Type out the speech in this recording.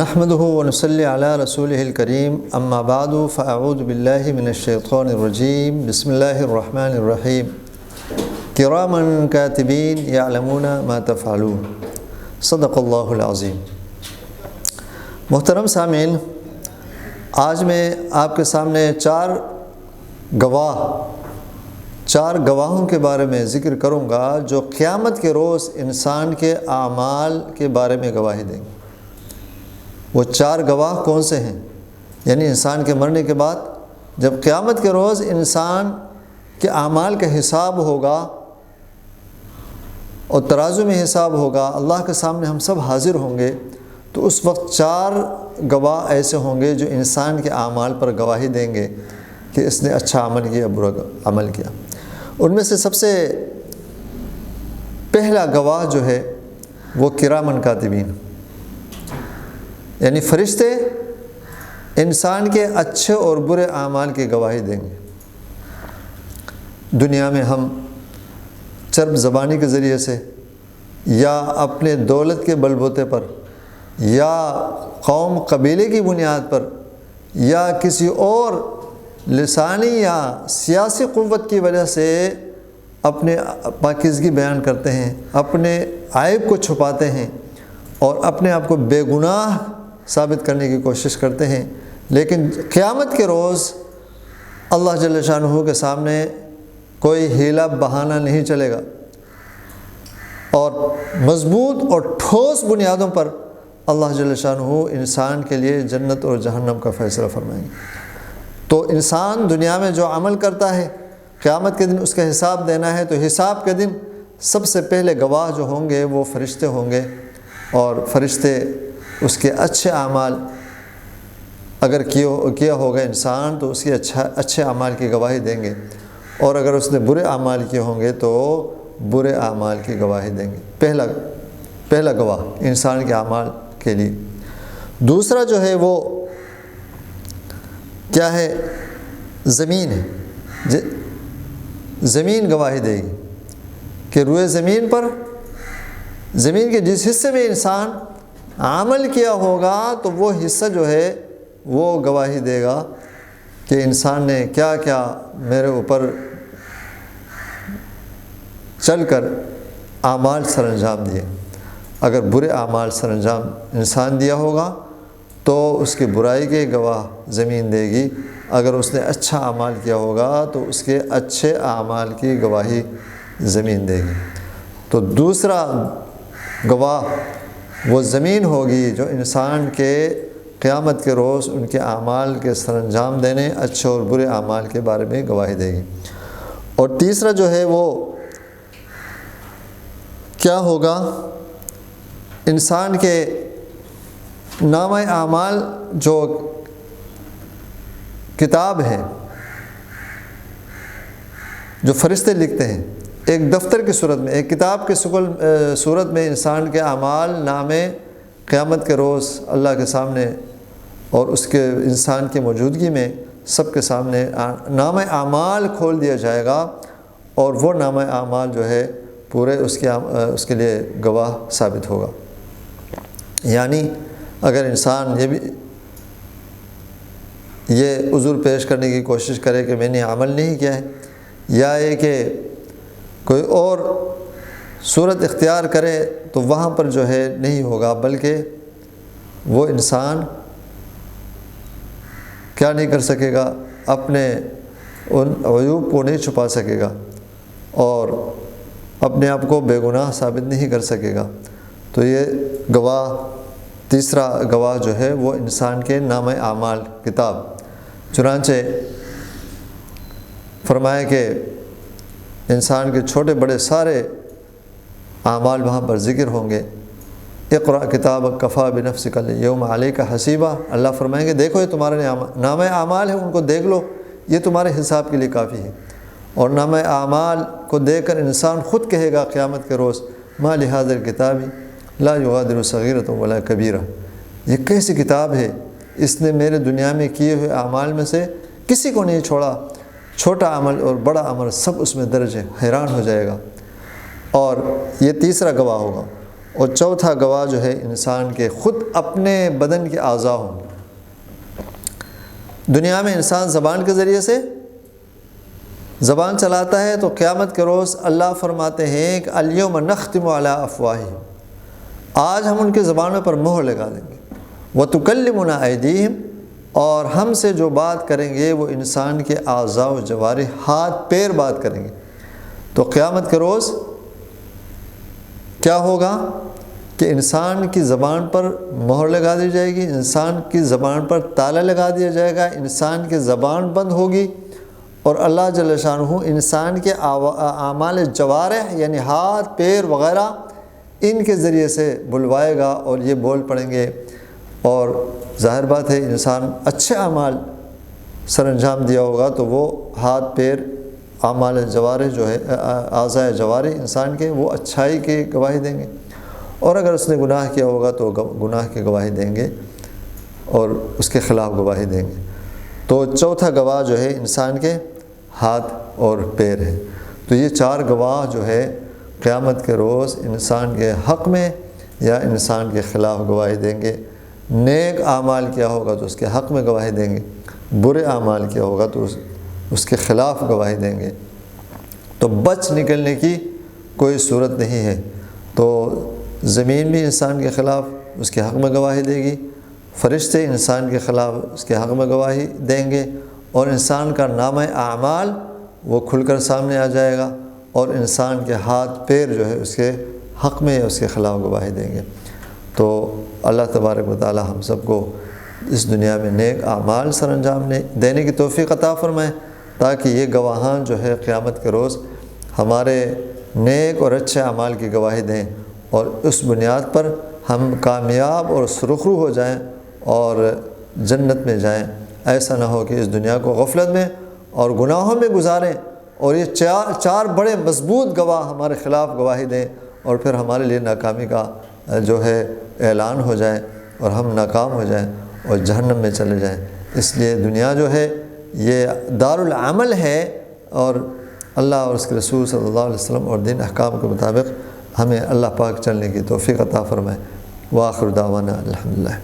نحمده ونصلي على رسوله الكريم اما بعد فاعوذ بالله من الشيطان الرجيم بسم الله الرحمن الرحيم كراما كاتبين يعلمون ما تفعلون صدق اللہ العظیم۔ محترم سامعین، آج میں آپ کے سامنے چار گواہوں کے بارے میں ذکر کروں گا جو قیامت کے روز انسان کے اعمال کے بارے میں گواہی دیں گے۔ وہ چار گواہ کون سے ہیں؟ یعنی انسان کے مرنے کے بعد جب قیامت کے روز انسان کے اعمال کا حساب ہوگا اور ترازو میں حساب ہوگا، اللہ کے سامنے ہم سب حاضر ہوں گے، تو اس وقت چار گواہ ایسے ہوں گے جو انسان کے اعمال پر گواہی دیں گے کہ اس نے اچھا عمل کیا برا عمل کیا۔ ان میں سے سب سے پہلا گواہ جو ہے وہ کرامن کاتبین، یعنی فرشتے انسان کے اچھے اور برے اعمال کی گواہی دیں گے۔ دنیا میں ہم چرب زبانی کے ذریعے سے یا اپنے دولت کے بل بوتے پر یا قوم قبیلے کی بنیاد پر یا کسی اور لسانی یا سیاسی قوت کی وجہ سے اپنے پاکیزگی بیان کرتے ہیں، اپنے عیب کو چھپاتے ہیں اور اپنے آپ کو بے گناہ ثابت کرنے کی کوشش کرتے ہیں، لیکن قیامت کے روز اللہ جل شانہ کے سامنے کوئی ہیلا بہانہ نہیں چلے گا اور مضبوط اور ٹھوس بنیادوں پر اللہ جل شانہ انسان کے لیے جنت اور جہنم کا فیصلہ فرمائیں گے۔ تو انسان دنیا میں جو عمل کرتا ہے، قیامت کے دن اس کا حساب دینا ہے، تو حساب کے دن سب سے پہلے گواہ جو ہوں گے وہ فرشتے ہوں گے، اور فرشتے اس کے اچھے اعمال اگر کیا ہوگا انسان تو اس کے اچھے اعمال کی گواہی دیں گے، اور اگر اس نے برے اعمال کیے ہوں گے تو برے اعمال کی گواہی دیں گے۔ پہلا گواہ انسان کے اعمال کے لیے۔ دوسرا جو ہے وہ کیا ہے؟ زمین ہے۔ زمین گواہی دے گی کہ روئے زمین پر، زمین کے جس حصے میں انسان عمل کیا ہوگا تو وہ حصہ جو ہے وہ گواہی دے گا کہ انسان نے کیا کیا میرے اوپر چل کر اعمال سر انجام دیے۔ اگر برے اعمال سر انجام انسان دیا ہوگا تو اس کی برائی کے گواہ زمین دے گی، اگر اس نے اچھا اعمال کیا ہوگا تو اس کے اچھے اعمال کی گواہی زمین دے گی۔ تو دوسرا گواہ وہ زمین ہوگی جو انسان کے قیامت کے روز ان کے اعمال کے سر انجام دینے، اچھے اور برے اعمال کے بارے میں گواہی دے گی۔ اور تیسرا جو ہے وہ کیا ہوگا؟ انسان کے نامہ اعمال جو کتاب ہے جو فرشتے لکھتے ہیں، ایک دفتر کی صورت میں، ایک کتاب کی صورت میں انسان کے اعمال نامے قیامت کے روز اللہ کے سامنے اور اس کے انسان کی موجودگی میں سب کے سامنے نامہ اعمال کھول دیا جائے گا، اور وہ نامہ اعمال جو ہے پورے اس کے لیے گواہ ثابت ہوگا۔ یعنی اگر انسان یہ عذر پیش کرنے کی کوشش کرے کہ میں نے عمل نہیں کیا ہے، یا یہ کہ کوئی اور صورت اختیار کرے، تو وہاں پر جو ہے نہیں ہوگا، بلکہ وہ انسان کیا نہیں کر سکے گا؟ اپنے ان عیوب کو نہیں چھپا سکے گا اور اپنے آپ کو بے گناہ ثابت نہیں کر سکے گا۔ تو یہ گواہ، تیسرا گواہ جو ہے وہ انسان کے نامہ اعمال کتاب۔ چنانچہ فرمایا کہ انسان کے چھوٹے بڑے سارے اعمال وہاں پر ذکر ہوں گے، اقرأ کتابک کفا بنفسک الیوم علیک حسیبہ، اللہ فرمائیں گے دیکھو یہ تمہارے نامہ اعمال ہے، ان کو دیکھ لو، یہ تمہارے حساب کے لیے کافی ہے۔ اور نامہ اعمال کو دیکھ کر انسان خود کہے گا قیامت کے روز ما لہذا الکتاب لا یغادر صغیرۃ ولا کبیرہ، یہ کیسی کتاب ہے، اس نے میرے دنیا میں کیے ہوئے اعمال میں سے کسی کو نہیں چھوڑا، چھوٹا عمل اور بڑا عمل سب اس میں درج ہے، حیران ہو جائے گا۔ اور یہ تیسرا گواہ ہوگا۔ اور چوتھا گواہ جو ہے انسان کے خود اپنے بدن کے اعضاء ہوں گے۔ دنیا میں انسان زبان کے ذریعے سے زبان چلاتا ہے، تو قیامت کے روز اللہ فرماتے ہیں کہ الیوم نختم علی افواہہم، آج ہم ان کے زبانوں پر مہر لگا دیں گے، وتکلمنا ایدیہم، اور ہم سے جو بات کریں گے وہ انسان کے اعضاء و جوارح، ہاتھ پیر بات کریں گے۔ تو قیامت کے روز کیا ہوگا کہ انسان کی زبان پر مہر لگا دی جائے گی، انسان کی زبان پر تالا لگا دیا جائے گا، انسان کی زبان بند ہوگی، اور اللہ جل شانہ انسان کے اعمال جوارح یعنی ہاتھ پیر وغیرہ ان کے ذریعے سے بلوائے گا اور یہ بول پڑیں گے۔ اور ظاہر بات ہے انسان اچھے اعمال سر انجام دیا ہوگا تو وہ ہاتھ پیر اعمال جوارح جو ہے اعضاء جوارح انسان کے وہ اچھائی کی گواہی دیں گے، اور اگر اس نے گناہ کیا ہوگا تو گناہ کی گواہی دیں گے اور اس کے خلاف گواہی دیں گے۔ تو چوتھا گواہ جو ہے انسان کے ہاتھ اور پیر ہے۔ تو یہ چار گواہ جو ہے قیامت کے روز انسان کے حق میں یا انسان کے خلاف گواہی دیں گے۔ نیک اعمال کیا ہوگا تو اس کے حق میں گواہی دیں گے، برے اعمال کیا ہوگا تو اس کے خلاف گواہی دیں گے۔ تو بچ نکلنے کی کوئی صورت نہیں ہے۔ تو زمین بھی انسان کے خلاف اس کے حق میں گواہی دے گی، فرشتے انسان کے خلاف اس کے حق میں گواہی دیں گے، اور انسان کا نامہ اعمال وہ کھل کر سامنے آ جائے گا، اور انسان کے ہاتھ پیر جو ہے اس کے حق میں یا اس کے خلاف گواہی دیں گے۔ تو اللہ تبارک و تعالی ہم سب کو اس دنیا میں نیک اعمال سر انجام دینے کی توفیق عطا فرمائے، تاکہ یہ گواہان جو ہے قیامت کے روز ہمارے نیک اور اچھے اعمال کی گواہی دیں، اور اس بنیاد پر ہم کامیاب اور سرخرو ہو جائیں اور جنت میں جائیں۔ ایسا نہ ہو کہ اس دنیا کو غفلت میں اور گناہوں میں گزاریں، اور یہ چار بڑے مضبوط گواہ ہمارے خلاف گواہی دیں، اور پھر ہمارے لیے ناکامی کا جو ہے اعلان ہو جائے اور ہم ناکام ہو جائیں اور جہنم میں چلے جائیں۔ اس لیے دنیا جو ہے یہ دار العمل ہے، اور اللہ اور اس کے رسول صلی اللہ علیہ وسلم اور دین احکام کے مطابق ہمیں اللہ پاک چلنے کی توفیق عطا فرمائے۔ وآخر دعوانا الحمدللہ۔